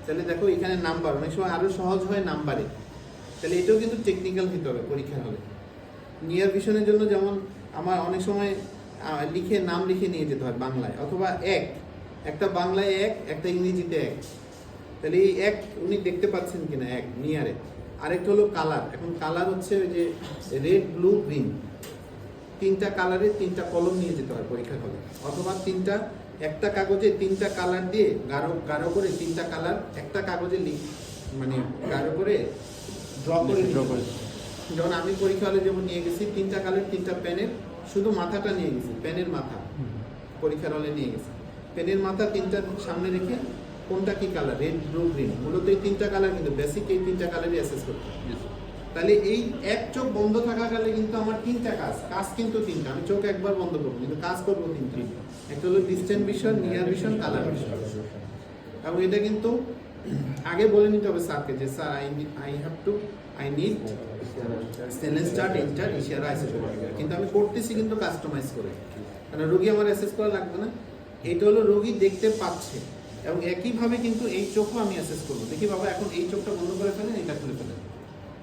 তাহলে দেখো এখানে নাম্বার, অনেক সময় আরো সহজ হয় নাম্বারে। তাহলে এটাও কিন্তু টেকনিক্যাল হতে হবে পরীক্ষা হলে। নিয়ার ভিশনের জন্য যেমন আমার অনেক সময় লিখে নাম লিখে নিয়ে যেতে হয় বাংলায়, অথবা একটা বাংলায় 1, একটা ইংরেজিতে 1। তাহলে এই 1 উনি দেখতে পাচ্ছেন কিনা 1 নিয়ারে। আরেকটা হলো কালার। এখন কালার হচ্ছে ওই যে রেড, ব্লু, গ্রিন, 3টা কালারে 3টা কলম নিয়ে যেতে হয় পরীক্ষা হলে, অথবা একটা কাগজে 3টা কালার দিয়ে গাঢ় করে 3টা কালার একটা কাগজে মানে গাঢ় করে ড্র করে। যেমন আমি পরীক্ষা হলে যেমন নিয়ে গেছি 3টা কালার, 3টা পেনের, শুধু মাথাটা নিয়ে গেছি, পেনের মাথা পরীক্ষার হলে নিয়ে গেছি। পেনের মাথা 3টা সামনে রেখে কোনটা কি কালার, রেড, ব্লু, গ্রিন, মূলত এই 3টা কালার কিন্তু বেসিক, এই 3টা কালারই অ্যাসেস করতে হবে। তাহলে এই এক চোখ বন্ধ থাকাকালে কিন্তু আমার 3টা কাজ কিন্তু 3টা। আমি চোখ একবার বন্ধ করবো কিন্তু কাজ করবো 3টা। একটা হলো distant vision, near vision, colour vision. এবং এটা কিন্তু আগে বলে নিতে হবে স্যারকে যে sir I need Snellen's chart, N chart, Ishihara isochromatic. কিন্তু আমি করতেছি কিন্তু কাস্টমাইজ করে, কারণ রোগী আমার অ্যাসেস করা লাগবে না, এটা হলো রোগী দেখতে পাচ্ছে, এবং একইভাবে কিন্তু এই চোখও আমি অ্যাসেস করবো। দেখি বাবা এখন এই চোখটা বন্ধ করে ফেলেন, এটা খুলে ফেলেন।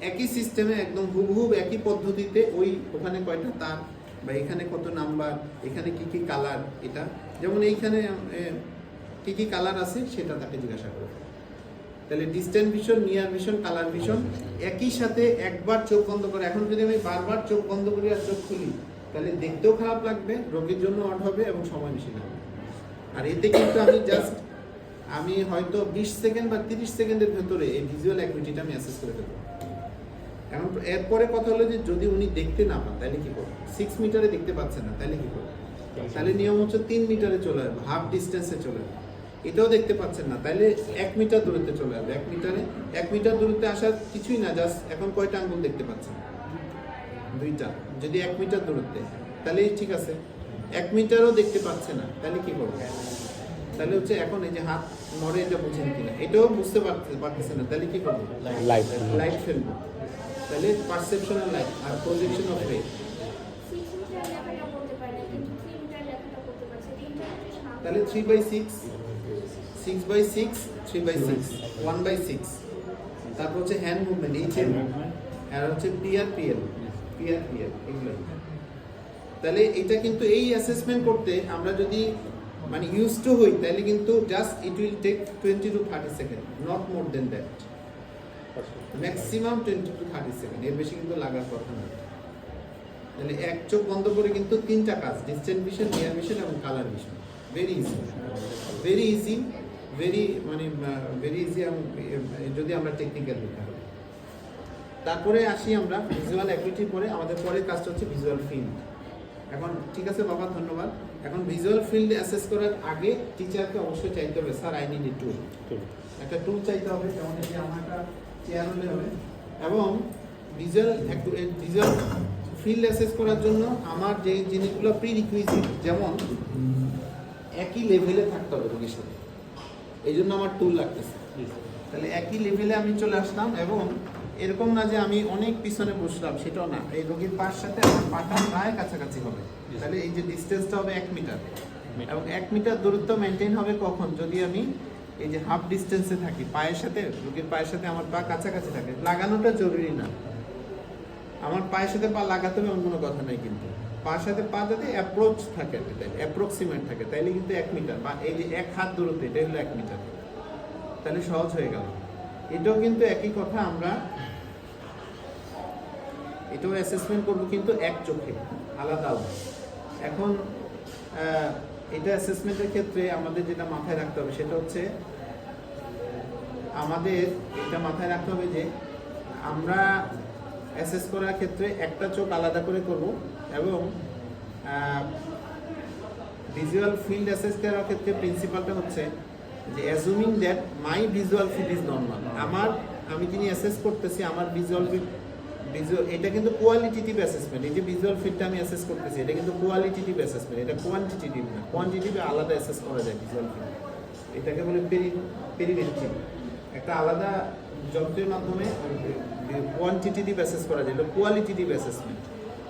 একই সিস্টেমে একদম হুবহুব একই পদ্ধতিতে ওই ওখানে কয়টা তার বা এখানে কত নাম্বার, এখানে কি কি কালার, এটা যেমন এইখানে কি কি কালার আছে সেটা তাকে জিজ্ঞাসা করবে। তাহলে distant vision, near vision, colour vision একই সাথে একবার চোখ বন্ধ করে। এখন যদি আমি বারবার চোখ বন্ধ করি আর চোখ খুলি তাহলে দেখতেও খারাপ লাগবে, রোগীর জন্য অড হবে এবং সময় বেশি লাগবে। আর এতে কিন্তু আমি হয়তো 20 সেকেন্ড বা 30 সেকেন্ডের ভেতরে এই ভিজুয়াল অ্যাকুইটিটা আমি অ্যাসেস করে ফেলবো। এখন এরপরে কথা হলো যে যদি উনি দেখতে না পান তাহলে কি করবো? 6 মিটারে দেখতে পাচ্ছেন না তাহলে কি করবো? তাহলে নিয়ম হচ্ছে 3 মিটারে চলে যাবে, হাফ ডিস্টেন্সে চলে যাবে। এটাও দেখতে পাচ্ছেন না তাহলে 1 মিটার দূরত্বে চলে যাবে। 1 মিটার দূরত্বে আসার কিছুই না, জাস্ট এখন কয়টা আঙ্গুল দেখতে পাচ্ছেন? 2টা। যদি 1 মিটার দূরত্বে তাহলে ঠিক আছে। 1 মিটারও দেখতে পাচ্ছে না তাহলে কি করবো? তাহলে হচ্ছে এখন এই যে হাত নড়ে, এটা বুঝেন কিনা, এটাও বুঝতে পারতেছে না তাহলে কি করবো? লাইট ফেলবো। তাহলে পারসেপশনাল লাইট আর প্রজেকশন অফ রে। তাহলে 3/6, 6/6, 3/6, 1/6। তারপর হচ্ছে হ্যান্ড মুভমেন্ট, এই চেন আর হচ্ছে পিআর এগুলো। তাহলে এটা কিন্তু এই অ্যাসেসমেন্ট করতে আমরা যদি মানে ইউজ টু হই তাহলে কিন্তু just it will take 20 to 30 second, not more than that. Maximum 20 to 30 second, এর বেশি কিন্তু লাগার কথা না। তাহলে এক চোখ বন্ধ করে কিন্তু 3টা কাজ, ডিস্টেন্ট ভিশন, নিয়ার ভিশন এবং colour vision. Very easy, very easy, very easy. এবং যদি আমরা টেকনিক্যাল দিতে হবে। তারপরে আসি আমরা ভিজুয়াল অ্যাকুইটি পরে আমাদের পরের কাজটা হচ্ছে ভিজুয়াল ফিল্ড। এখন ঠিক আছে বাবা, ধন্যবাদ। এখন ভিজুয়াল ফিল্ড অ্যাসেস করার আগে টিচারকে অবশ্যই চাইতে হবে, স্যার আই নিড এ টুল। একটা টুল চাইতে হবে, যেমন এই যে আমার একটা চেয়ার হলে হবে। এবং ভিজুয়াল ফিল্ড অ্যাসেস করার জন্য আমার যে জিনিসগুলো প্রি রিকুইজিট, যেমন একই লেভেলে থাকতে হবে রোগীর সাথে, এই জন্য আমার টুল লাগতেছে। তাহলে একই লেভেলে আমি চলে আসলাম, এবং এরকম না যে আমি অনেক পিছনে বসলাম, সেটাও না। এই রোগীর পার সাথে আমার পাটা প্রায় কাছাকাছি হবে। তাহলে এই যে ডিস্টেন্সটা হবে 1 মিটার, এবং 1 মিটার দূরত্ব মেনটেন হবে কখন? যদি আমি এই যে হাফ ডিস্টেন্সে থাকি, পায়ের সাথে, রোগীর পায়ের সাথে আমার পা কাছাকাছি থাকে। লাগানোটা জরুরি না, আমার পায়ের সাথে পা লাগাতে হবে এমন কোনো কথা নাই, কিন্তু পায়ের সাথে পা যাতে অ্যাপ্রোচ থাকে, অ্যাপ্রক্সিমেট থাকে, তাইলে কিন্তু 1 মিটার বা এই যে 1 হাত দূরত্ব, এটা হলো 1 মিটার। তাহলে সহজ হয়ে গেল। এটাও কিন্তু একই কথা, আমরা এটাও অ্যাসেসমেন্ট করবো কিন্তু এক চোখে, আলাদা আলাদা। এখন এটা অ্যাসেসমেন্টের ক্ষেত্রে আমাদের যেটা মাথায় রাখতে হবে সেটা হচ্ছে, আমাদের এটা মাথায় রাখতে হবে যে আমরা অ্যাসেস করার ক্ষেত্রে একটা চোখ আলাদা করে করব, এবং ভিজুয়াল ফিল্ড অ্যাসেস করার ক্ষেত্রে প্রিন্সিপালটা হচ্ছে যে অ্যাজুমিং that my visual field is normal. আমি যিনি অ্যাসেস করতেছি আমার ভিজুয়াল এটা কিন্তু কোয়ালিটেটিভ অ্যাসেসমেন্ট। এই যে ভিজুয়াল ফিল্ডটা আমি অ্যাসেস করতেছি এটা কিন্তু কোয়ালিটেটিভ অ্যাসেসমেন্ট, এটা কোয়ান্টিটেটিভ না। কোয়ান্টিটিভে আলাদা অ্যাসেস করা যায় ভিজুয়াল ফিল্ড, এটাকে বলে পেরিভেন্টিভ। একটা আলাদা যন্ত্রের মাধ্যমে কোয়ান্টিটেটিভ অ্যাসেস করা যায়, এটা কোয়ালিটেটিভ অ্যাসেসমেন্ট।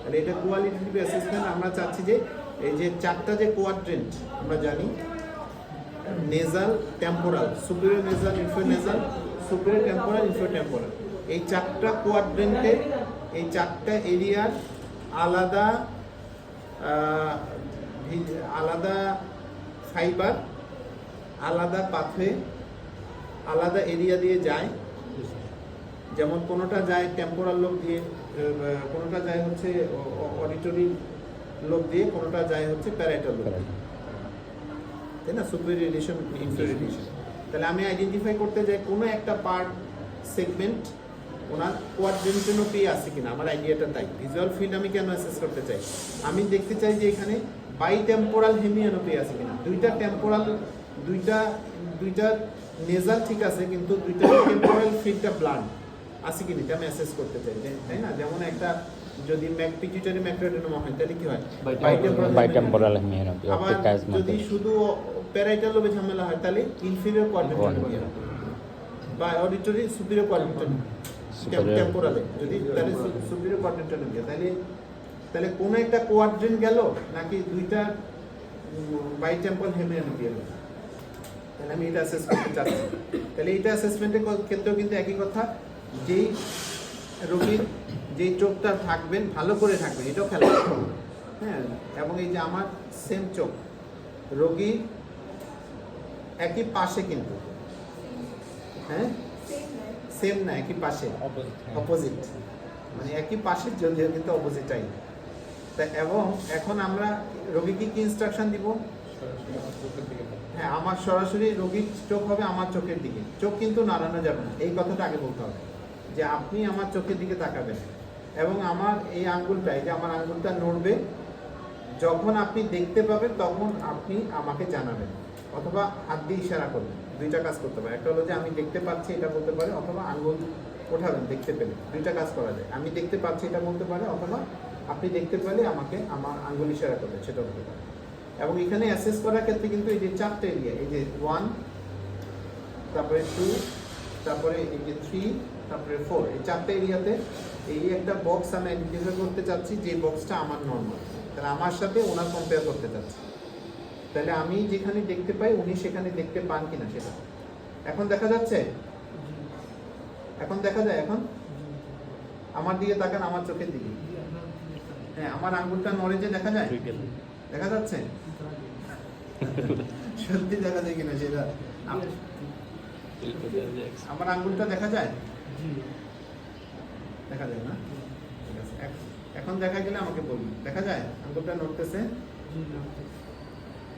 তাহলে এটা কোয়ালিটেটিভ অ্যাসেসমেন্ট। আমরা চাচ্ছি যে এই যে 4টা যে কোয়াড্রেন্ট আমরা জানি, nasal, temporal, superior nasal, inferior nasal, superior temporal, inferior temporal, এই 4টা কোয়াড্রেন্টে এই 4টা এরিয়ার আলাদা ফাইবার, আলাদা পাথওয়ে, আলাদা এরিয়া দিয়ে যায়। যেমন কোনোটা যায় টেম্পোরাল লোব দিয়ে, কোনোটা যায় হচ্ছে অডিটরি লোব দিয়ে, কোনোটা যায় হচ্ছে প্যারাইটাল লোব, তাই না? Superior relation, inferior relation. তাহলে আমি আইডেন্টিফাই করতে যাই কোনো একটা পার্ট সেগমেন্ট ওনার কোয়াড্রেন্টেনোপি আছে কিনা, আমার আইডিয়াটা তাই। ভিজুয়াল ফিল্ড আমি কেন অ্যাসেস করতে চাই? আমি দেখতে চাই যে এখানে বাইটেম্পোরাল হেমিয়ানোপি আছে কিনা, দুইটা টেম্পোরাল, দুইটা নেজাল ঠিক আছে, কিন্তু দুইটা টেম্পোরাল ফিল্ডটা ব্লান্ট আছে কিনা এটা আমি অ্যাসেস করতে চাই, তাই না? যেমন একটা যদি পিটুইটারি ম্যাক্রোডেনোমা হয় তাহলে কি হয়? বাইটেম্পোরাল হেমিয়ানোপি। আবার যদি শুধু প্যারাইটাল লোবে ঝামেলা হয় তাহলে ইনফিরিয়র কোয়াড্রেন্টাল বা অডিটরি সুপিরিয়র কোয়াড্রেন্টাল টেম্পোরালে, যদি তাহলে সুপিরিয়র কোয়াড্রেন্টাল তাহলে কোনো একটা কোয়াড্রেন্ট গেল নাকি দুইটা বাইট টেম্পল হেমিয়ানোপিয়াল, তাহলে আমি এটা অ্যাসেস করতে চাচ্ছি। তাহলে এটা অ্যাসেসমেন্টের ক্ষেত্রেও কিন্তু একই কথা, যেই রোগীর যেই চোখটা থাকবেন ভালো করে থাকবেন এটাও খেয়াল রাখতে হবে। হ্যাঁ, এবং এই যে আমার সেম চোখ, রোগী একই পাশে কিন্তু, হ্যাঁ সেম না, একই পাশে, অপোজিট, মানে একই পাশের যদিও কিন্তু অপোজিটাই। তা এবং এখন আমরা রোগীকে কি ইনস্ট্রাকশন দিব? হ্যাঁ, আমার সরাসরি রোগীর চোখ হবে আমার চোখের দিকে, চোখ কিন্তু নাড়ানো যাবে না, এই কথাটা আগে বলতে হবে যে আপনি আমার চোখের দিকে তাকাবেন এবং আমার এই আঙ্গুলটা, এই যে আমার আঙ্গুলটা নড়বে, যখন আপনি দেখতে পাবেন তখন আপনি আমাকে জানাবেন, অথবা হাত দিয়ে ইশারা করবেন। দুইটা কাজ করতে পারে, একটা হলো যে আমি দেখতে পাচ্ছি এটা বলতে পারে, অথবা আঙ্গুল ওঠাবেন দেখতে পেলে, দুইটা কাজ করা যায়। আমি দেখতে পাচ্ছি এটা বলতে পারে, অথবা আপনি দেখতে পেলে আমাকে আমার আঙ্গুল ইশারা করবেন, সেটা বলতে পারে। এবং এখানে অ্যাসেস করার ক্ষেত্রে কিন্তু এই যে চারটে এরিয়া, এই যে 1, তারপরে 2, তারপরে এই যে 3, তারপরে 4, এই চারটে এরিয়াতে এই একটা বক্স আমি আইডেন্টিফাই করতে চাচ্ছি, যে বক্সটা আমার নর্মাল, তাহলে আমার সাথে ওনার কম্পেয়ার করতে চাচ্ছি। তাহলে আমি যেখানে দেখতে পাই উনি সেখানে দেখতে পান কিনা সেটা। এখন দেখা যাচ্ছে, এখন দেখা যায়, এখন আমার দিকে তাকান, আমার চোখের দিকে, হ্যাঁ আমার আঙ্গুলটা নড়ে যে দেখা যায়, দেখা যাচ্ছে, সত্যি দেখা যায় কিনা সেটা, আমার আঙ্গুলটা দেখা যায়, দেখা যায় না? ঠিক আছে, এখন দেখা গেলে আমাকে বলুন, দেখা যায় আঙ্গুলটা নড়তেছে,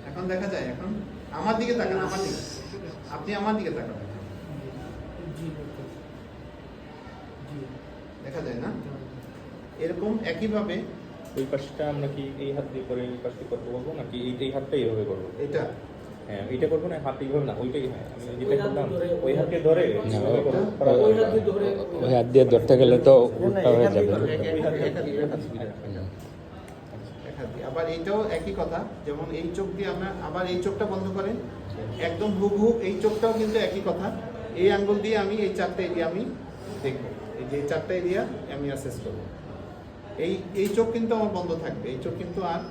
এখন দেখা যায়, এখন আমার দিকে তাকান, আমার দিকে, আপনি আমার দিকে তাকাবেন, দেখা যায় না? এরকম একইভাবে ওই পাশটা আমরা কি এই হাত দিয়ে করে এই পাশে করতে বলবো নাকি এই হাতটা এইভাবে করবো? এটা, হ্যাঁ এটা করবো না, হাত এইভাবে না, ওইটাই, হ্যাঁ আমি যেটা করলাম ওই হাতকে ধরে ওই হাত দিয়ে ধরতে গেলে তো উল্টা হয়ে যাবে। আবার এইটাও একই কথা, যেমন এই চোখ দিয়ে আমরা আবার এই চোখটা বন্ধ করেন, একদম হুবহু এই চোখটাও কিন্তু একই কথা, এই আঙ্গুল দিয়ে আমি এই চারটা এরিয়া আমি দেখবো, এই যে চারটা এরিয়া আমি অ্যাসেস করবো। এই চোখ কিন্তু আমার বন্ধ থাকবে, এই চোখ কিন্তু আর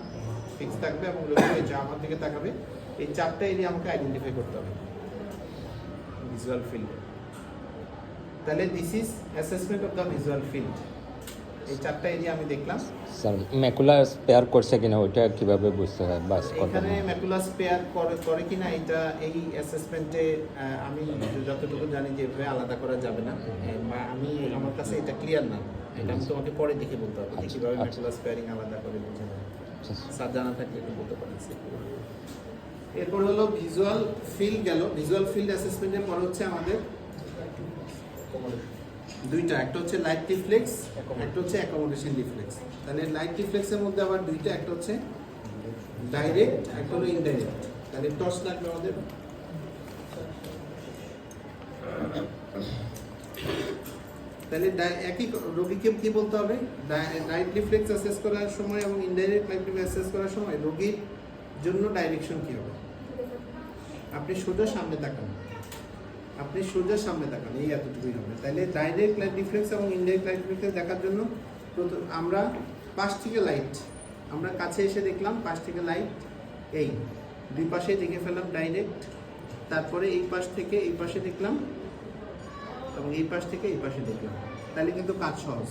ফিক্স থাকবে এবং রোগী যা আমার দিকে তাকাবে, এই চারটা এরিয়া আমাকে আইডেন্টিফাই করতে হবে ভিজুয়াল ফিল্ড। তাহলে this is assessment of the visual field. এই চারটা এরিয়া আমি দেখলাম। স্যার ম্যাকুলার স্পেয়ার করছে কিনা ওইটা কিভাবে বুঝতে হয়? বাস এখানে ম্যাকুলার স্পেয়ার করে কিনা এটা এই অ্যাসেসমেন্টে আমি যতটুকু জানি যে এভাবে আলাদা করা যাবে না, বা আমি আমার কাছে এটা ক্লিয়ার না, এটা আমি তোমাকে পরে দেখে বলতে হবে যে কিভাবে ম্যাকুলার স্পেয়ারিং আলাদা করে বোঝা যায়। স্যার জানা থাকলে একটু বলতে পারেন। এরপর হলো ভিজুয়াল ফিল্ড গেল। ভিজুয়াল ফিল্ড অ্যাসেসমেন্টের পর হচ্ছে আমাদের দুইটা, একটা হচ্ছে লাইট রিফ্লেক্স, একটা হচ্ছে অ্যাকোমোডেশন রিফ্লেক্স। তাহলে লাইট রিফ্লেক্সের মধ্যে আবার দুইটা, একটা হচ্ছে ডাইরেক্ট, একটা হলো ইনডাইরেক্ট। তাহলে টর্চ লাগবে আমাদের। তাহলে একই রোগীকে কি বলতে হবে, লাইট রিফ্লেক্স অ্যাসেস করার সময় এবং ইনডাইরেক্ট লাইট রিফ্লেক্স অ্যাসেস করার সময় রোগীর জন্য ডাইরেকশন কি হবে? আপনি সোজা সামনে তাকান, আপনি সোজা সামনে তাকান, এই এতটুকুই হবে। তাহলে ডাইরেক্ট লাইট রিফ্লেক্স এবং ইনডাইরেক্ট লাইট রিফ্লেক্স দেখার জন্য আমরা পাশ থেকে লাইট, আমরা কাছে এসে দেখলাম পাশ থেকে লাইট, এই দুই পাশে দেখে ফেললাম ডাইরেক্ট, তারপরে এই পাশ থেকে এই পাশে দেখলাম এবং এই পাশ থেকে এই পাশে দেখলাম। তাহলে কিন্তু কাজ সহজ।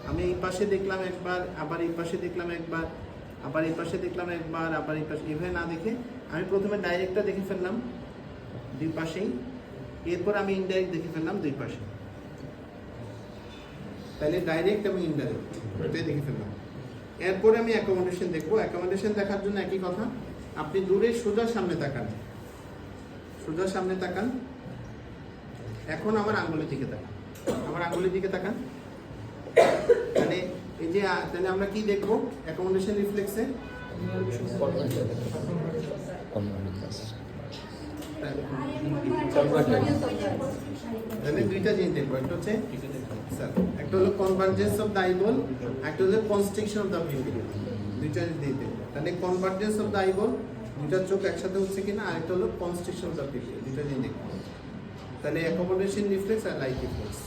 আমি এই পাশে দেখলাম একবার, আবার এই পাশে দেখলাম একবার, আবার এই পাশে দেখলাম একবার, আবার এই পাশে, এভাবে না দেখে আমি প্রথমে ডাইরেক্টটা দেখে ফেললাম দুই পাশেই, এরপর আমি ইনডাইরেক্ট দেখে ফেললাম দুই পাশে। তাহলে ডাইরেক্ট এবং ইনডাইরেক্ট এটাই দেখে ফেললাম। এরপরে আমি অ্যাকোমোডেশন দেখবো। অ্যাকোমোডেশন দেখার জন্য একই কথা, আপনি দূরে সোজা সামনে তাকান, সোজা সামনে তাকান। এখন আমার আঙ্গুলের দিকে তাকান, আমার আঙ্গুলের দিকে তাকান। তাহলে এই যে, তাহলে আমরা কি দেখবো অ্যাকোমোডেশন রিফ্লেক্সে? তাহলে দুইটা জিনিস দেখবো, একটা হচ্ছে একটা হলো কনভার্জেন্স অফ দ্য আইবল, একটা হলো কনস্ট্রিকশন অফ দ্য পিউপিল। দুইটা জিনিস দেখবো। তাহলে কনভার্জেন্স অফ দ্য আইবল, দুইটা চোখ একসাথে হচ্ছে কিনা, আর একটা হলো কনস্ট্রিকশন অফ দ্য পিউপিল, দুইটা জিনিস দেখবো। তাহলে অ্যাকোমোডেশন রিফ্লেক্স আর লাইট রিফ্লেক্স।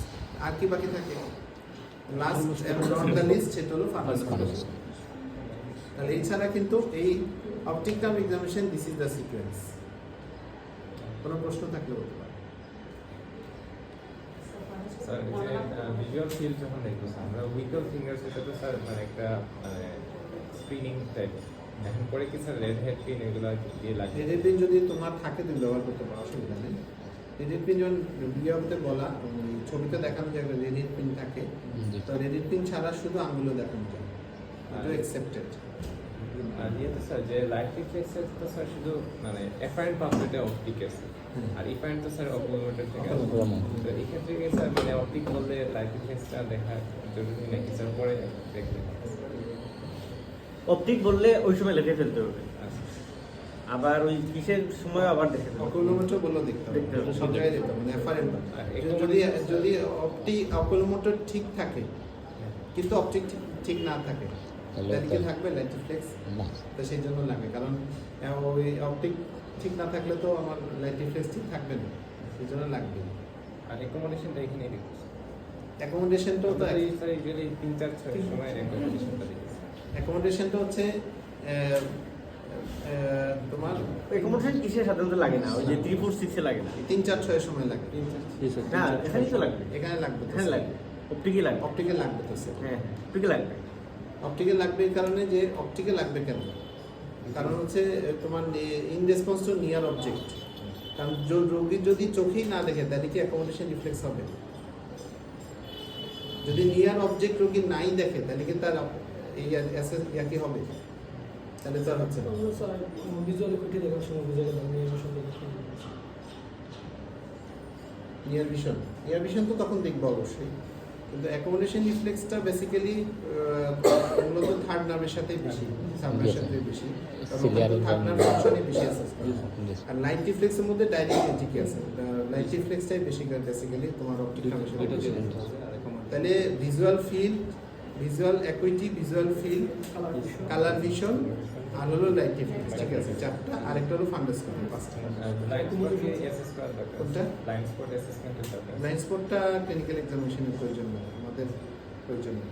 আর কি বাকি থাকে? লাস্ট এবং নট দ্য লিস্ট, সেটা হলো ফার্মাস। তাহলে এছাড়া কিন্তু এই optic nerve examination this is the sequence. কোনো প্রশ্ন থাকলে বলতে পারেন। স্যার এই যে ভিজুয়াল ফিল্ড যখন দেখতেছি আমরা উইকল ফিঙ্গার্স এটা তো স্যার মানে একটা মানে স্ক্রিনিং টাইপ, এখন পরে কি স্যার রেড হেড পিন এগুলো দিয়ে লাগে? রেড পিন যদি তোমার থাকে তুমি ব্যবহার করতে পারো, অসুবিধা নেই। রেড পিন যখন ভিডিওতে বলা ওই ছবিতে দেখানো যায় রেড পিন থাকে, তো রেড পিন ছাড়া শুধু আঙ্গুলে দেখানো যায়, এটা অ্যাকসেপ্টেড। আর ইয়েতে স্যার যে লাইট রিফ্লেক্সের তো স্যার শুধু মানে এফআইএন পাম্পেটে অপটিক আছে, আর ইফআইএন তো স্যার অকুলোমিটার থেকে আছে। তো এই ক্ষেত্রে কি স্যার মানে অপটিক বললে লাইট রিফ্লেক্সটা দেখা জরুরি নাকি স্যার পরে দেখতে? অপটিক বললে ওই সময় লিখে ফেলতে হবে, আচ্ছা। আবার ওই কিসের সময় আবার দেখে ফেলতে হবে। অকুলোমিটার বললো দেখতে হবে, দেখতে হবে। সব জায়গায় দেখতে হবে, মানে এফআরএন। আর যদি যদি অকুলোমিটার ঠিক থাকে কিন্তু অপটিক ঠিক না থাকে, তাহলে থাকবে লাইট রিফ্লেক্স, না তো সেই জন্য লাগে। কারণ ওই অপটিক ঠিক না থাকলে তো আমার লাইট রিফ্লেক্স ঠিক থাকবে না, সেই জন্য লাগবে। আর রেকমেন্ডেশনটা এখানেই দেখতেছি। অ্যাকোমোডেশনটাও তো স্যার ইউজুয়ালি 3-4-6 সময় রেকমেন্ডেশনটা দেখতেছি। অ্যাকোমোডেশনটা হচ্ছে তোমার অ্যাকোমোডেশন কিসে সাধারণত লাগে না, ওই যে 3-4-6 লাগে না। 3-4-6 সময় লাগে, না এখানেই তো লাগবে, এখানে লাগবে তো। এখানে লাগবে, অপটিকে লাগবে। অপটিকে লাগবে তো স্যার। হ্যাঁ অপটিকে লাগবে। অপটিকে লাগবে এই কারণে যে অপটিকে লাগবে কেন, কারণ হচ্ছে তোমার in response to near object. কারণ রোগী যদি চোখেই না দেখে তাহলে কি অ্যাকোমোডেশন রিফ্লেক্স হবে? যদি নিয়ার অবজেক্ট রোগী নাই দেখে তাহলে কি তার এই কি হবে? তাহলে তো আর হচ্ছে না। নিয়ার ভিশন তো তখন দেখবো অবশ্যই, কিন্তু অ্যাকোমোডেশন রিফ্লেক্সটা বেসিক্যালি মূলত থার্ড নার্ভের সাথে বেশি, সাবনার্ভের সাথে বেশি, থার্ড নার্ভ ফাংশনে বেশি অ্যাসেস করে। আর লাইট রিফ্লেক্সের মধ্যে ডাইরেক্ট ঠিকই আছে, লাইট রিফ্লেক্সটাই বেশি বেসিক্যালি তোমার অপটিক নার্ভের সাথে বেশি। তাহলে visual field, visual acuity, visual field, colour vision আর হলো লাইট রিফ্লেক্স, ঠিক আছে চারটা। আরেকটা হলো ফান্ডাসকোপি, পাঁচটা। লাইন স্পটকে অ্যাসেস করার দরকার। কোনটা? লাইন স্পট অ্যাসেসমেন্টের দরকার। ব্লাইন্ড স্পটটা ক্লিনিক্যাল এক্সামিনেশনের প্রয়োজন নেই, আমাদের প্রয়োজন নেই।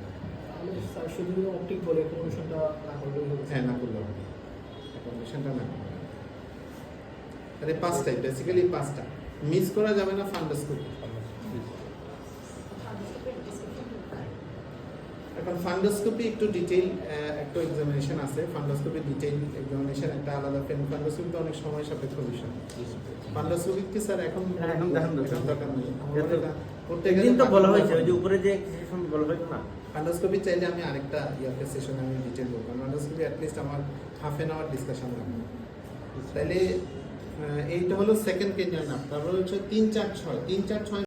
হ্যাঁ, না করলে হবে, অ্যাকোমোডেশনটা না করলে হবে। তাহলে পাঁচটাই বেসিক্যালি, পাঁচটা মিস করা যাবে না। ফান্ডাসকোপি, এখন ফান্ডোস্কোপি একটু ডিটেইল একটা এক্সামিনেশন আছে। ফান্ডোস্কোপি ডিটেইল এক্সামিনেশন একটা আলাদা। ফান্ডোস্কোপি তো অনেক সময় সাপেক্ষ বিষয়। ফান্ডোস্কোপি কি স্যার এখন এখন দেখান দরকার নেই? একদিন তো বলা হয়েছে ওই যে উপরে যে কিছু সময় বলা হয়েছে না। ফান্ডোস্কোপি চাইলে আমি আরেকটা সেশনে আমি ডিটেইল বলবো। ফান্ডোস্কোপি অ্যাটলিস্ট আমার ½ hour ডিসকাশন রাখবো। তাহলে এইটা হলো সেকেন্ড কেনিয়ান নাম। তারপরে হচ্ছে 3-4-6